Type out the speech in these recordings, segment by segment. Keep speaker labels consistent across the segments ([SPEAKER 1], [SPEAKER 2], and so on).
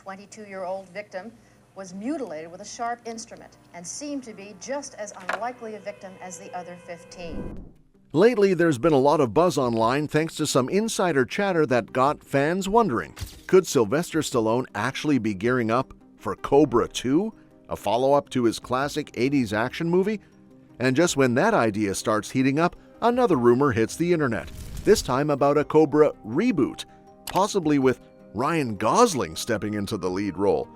[SPEAKER 1] 22-year-old victim was mutilated with a sharp instrument and seemed to be just as unlikely a victim as the other 15.
[SPEAKER 2] Lately, there's been a lot of buzz online thanks to some insider chatter that got fans wondering, could Sylvester Stallone actually be gearing up for Cobra 2, a follow-up to his classic 80s action movie? And just when that idea starts heating up, another rumor hits the internet, this time about a Cobra reboot, possibly with Ryan Gosling stepping into the lead role.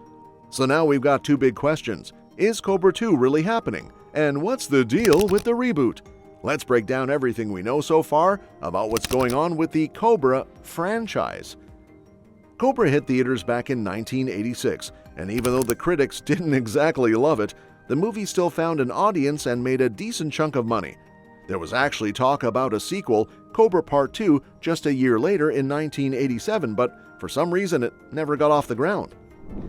[SPEAKER 2] So now we've got two big questions. Is Cobra 2 really happening? And what's the deal with the reboot? Let's break down everything we know so far about what's going on with the Cobra franchise. Cobra hit theaters back in 1986, and even though the critics didn't exactly love it, the movie still found an audience and made a decent chunk of money. There was actually talk about a sequel, Cobra Part 2, just a year later in 1987, but for some reason it never got off the ground.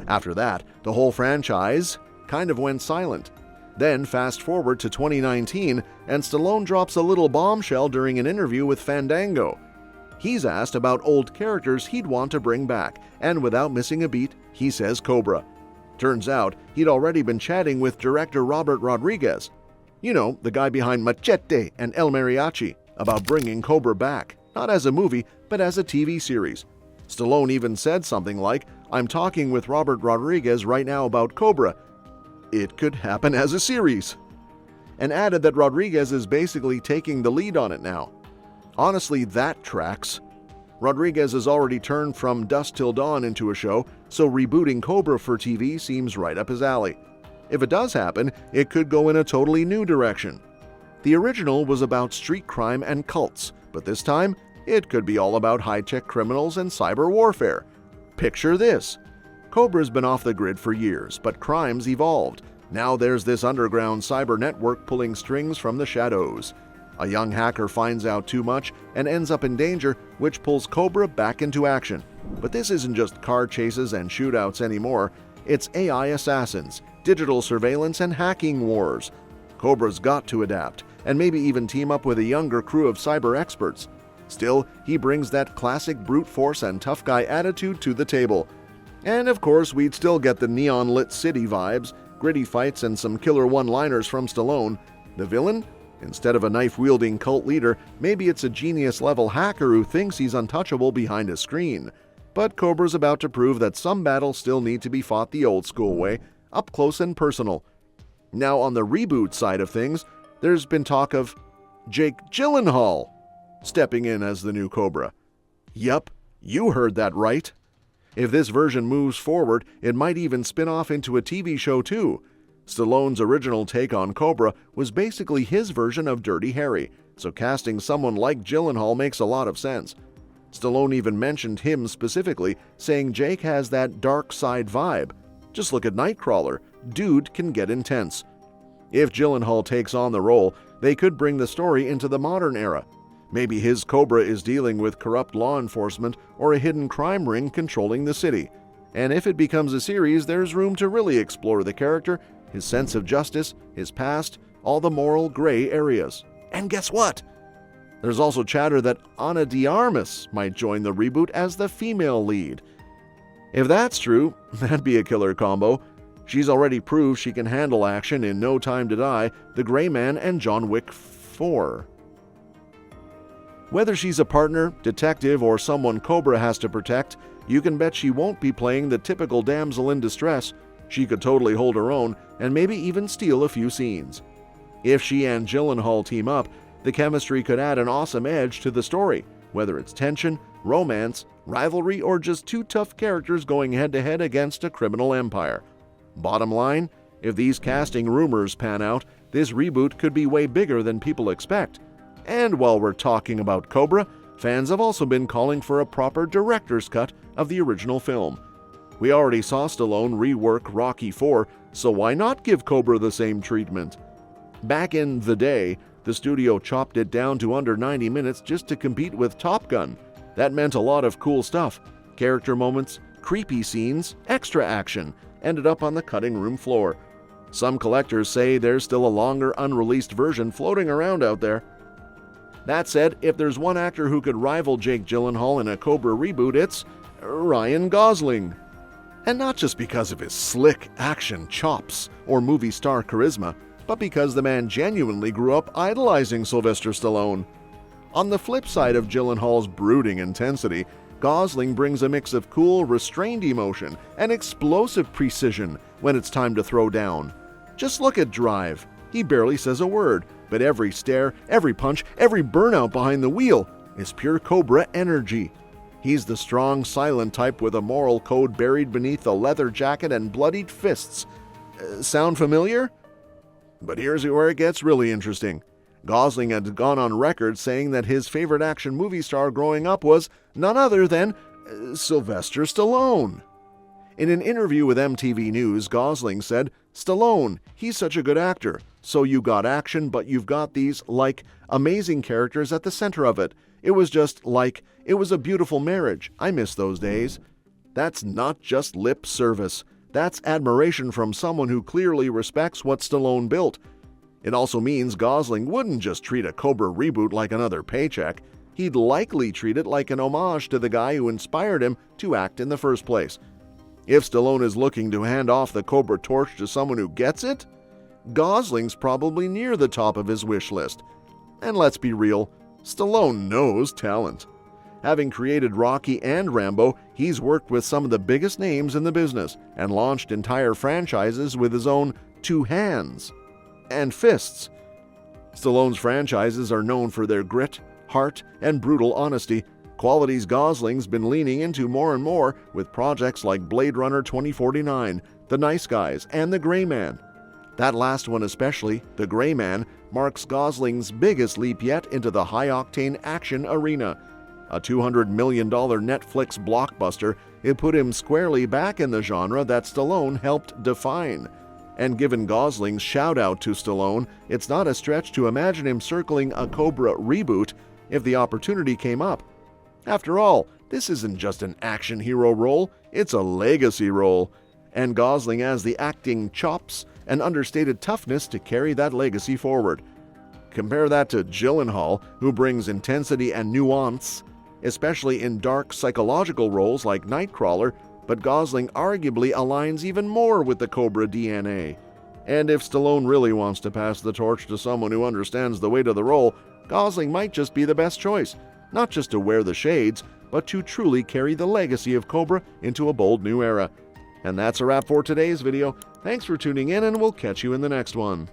[SPEAKER 2] After that, the whole franchise kind of went silent. Then fast forward to 2019, and Stallone drops a little bombshell during an interview with Fandango. He's asked about old characters he'd want to bring back, and without missing a beat, he says Cobra. Turns out he'd already been chatting with director Robert Rodriguez, you know, the guy behind Machete and El Mariachi, about bringing Cobra back, not as a movie, but as a TV series. Stallone even said something like, "I'm talking with Robert Rodriguez right now about Cobra. It could happen as a series," and added that Rodriguez is basically taking the lead on it now. Honestly, that tracks. Rodriguez has already turned From Dusk Till Dawn into a show, so rebooting Cobra for TV seems right up his alley. If it does happen, it could go in a totally new direction. The original was about street crime and cults, but this time, it could be all about high-tech criminals and cyber warfare. Picture this. Cobra's been off the grid for years, but crime's evolved. Now there's this underground cyber network pulling strings from the shadows. A young hacker finds out too much and ends up in danger, which pulls Cobra back into action. But this isn't just car chases and shootouts anymore. It's AI assassins, digital surveillance, and hacking wars. Cobra's got to adapt, and maybe even team up with a younger crew of cyber experts. Still, he brings that classic brute force and tough guy attitude to the table. And of course, we'd still get the neon-lit city vibes, gritty fights, and some killer one-liners from Stallone. The villain? Instead of a knife-wielding cult leader, maybe it's a genius-level hacker who thinks he's untouchable behind a screen. But Cobra's about to prove that some battles still need to be fought the old-school way, up close and personal. Now, on the reboot side of things, there's been talk of Jake Gyllenhaal stepping in as the new Cobra. Yup, you heard that right. If this version moves forward, it might even spin off into a TV show too. Stallone's original take on Cobra was basically his version of Dirty Harry, so casting someone like Gyllenhaal makes a lot of sense. Stallone even mentioned him specifically, saying Jake has that dark side vibe. Just look at Nightcrawler. Dude can get intense. If Gyllenhaal takes on the role, they could bring the story into the modern era. Maybe his Cobra is dealing with corrupt law enforcement or a hidden crime ring controlling the city. And if it becomes a series, there's room to really explore the character, his sense of justice, his past, all the moral gray areas. And guess what? There's also chatter that Ana de Armas might join the reboot as the female lead. If that's true, that'd be a killer combo. She's already proved she can handle action in No Time to Die, The Gray Man, and John Wick 4. Whether she's a partner, detective, or someone Cobra has to protect, you can bet she won't be playing the typical damsel in distress. She could totally hold her own and maybe even steal a few scenes. If she and Gyllenhaal team up, the chemistry could add an awesome edge to the story, whether it's tension, romance, rivalry, or just two tough characters going head-to-head against a criminal empire. Bottom line, if these casting rumors pan out, this reboot could be way bigger than people expect. And while we're talking about Cobra, fans have also been calling for a proper director's cut of the original film. We already saw Stallone rework Rocky IV, so why not give Cobra the same treatment? Back in the day, the studio chopped it down to under 90 minutes just to compete with Top Gun. That meant a lot of cool stuff. Character moments, creepy scenes, extra action, ended up on the cutting room floor. Some collectors say there's still a longer unreleased version floating around out there. That said, if there's one actor who could rival Jake Gyllenhaal in a Cobra reboot, it's Ryan Gosling. And not just because of his slick action chops or movie star charisma, but because the man genuinely grew up idolizing Sylvester Stallone. On the flip side of Gyllenhaal's brooding intensity, Gosling brings a mix of cool, restrained emotion and explosive precision when it's time to throw down. Just look at Drive. He barely says a word, but every stare, every punch, every burnout behind the wheel is pure Cobra energy. He's the strong, silent type with a moral code buried beneath a leather jacket and bloodied fists. Sound familiar? But here's where it gets really interesting. Gosling had gone on record saying that his favorite action movie star growing up was none other than Sylvester Stallone. In an interview with MTV News, Gosling said, "Stallone, he's such a good actor. So you got action, but you've got these, amazing characters at the center of it. It was just it was a beautiful marriage. I miss those days." That's not just lip service. That's admiration from someone who clearly respects what Stallone built. It also means Gosling wouldn't just treat a Cobra reboot like another paycheck. He'd likely treat it like an homage to the guy who inspired him to act in the first place. If Stallone is looking to hand off the Cobra torch to someone who gets it, Gosling's probably near the top of his wish list. And let's be real, Stallone knows talent. Having created Rocky and Rambo, he's worked with some of the biggest names in the business and launched entire franchises with his own two hands and fists. Stallone's franchises are known for their grit, heart, and brutal honesty, qualities Gosling's been leaning into more and more with projects like Blade Runner 2049, The Nice Guys, and The Gray Man. That last one especially, The Gray Man, marks Gosling's biggest leap yet into the high-octane action arena. A $200 million Netflix blockbuster, it put him squarely back in the genre that Stallone helped define. And given Gosling's shout-out to Stallone, it's not a stretch to imagine him circling a Cobra reboot if the opportunity came up. After all, this isn't just an action hero role, it's a legacy role. And Gosling has the acting chops and understated toughness to carry that legacy forward. Compare that to Gyllenhaal, who brings intensity and nuance, especially in dark psychological roles like Nightcrawler, but Gosling arguably aligns even more with the Cobra DNA. And if Stallone really wants to pass the torch to someone who understands the weight of the role, Gosling might just be the best choice, not just to wear the shades, but to truly carry the legacy of Cobra into a bold new era. And that's a wrap for today's video. Thanks for tuning in, and we'll catch you in the next one.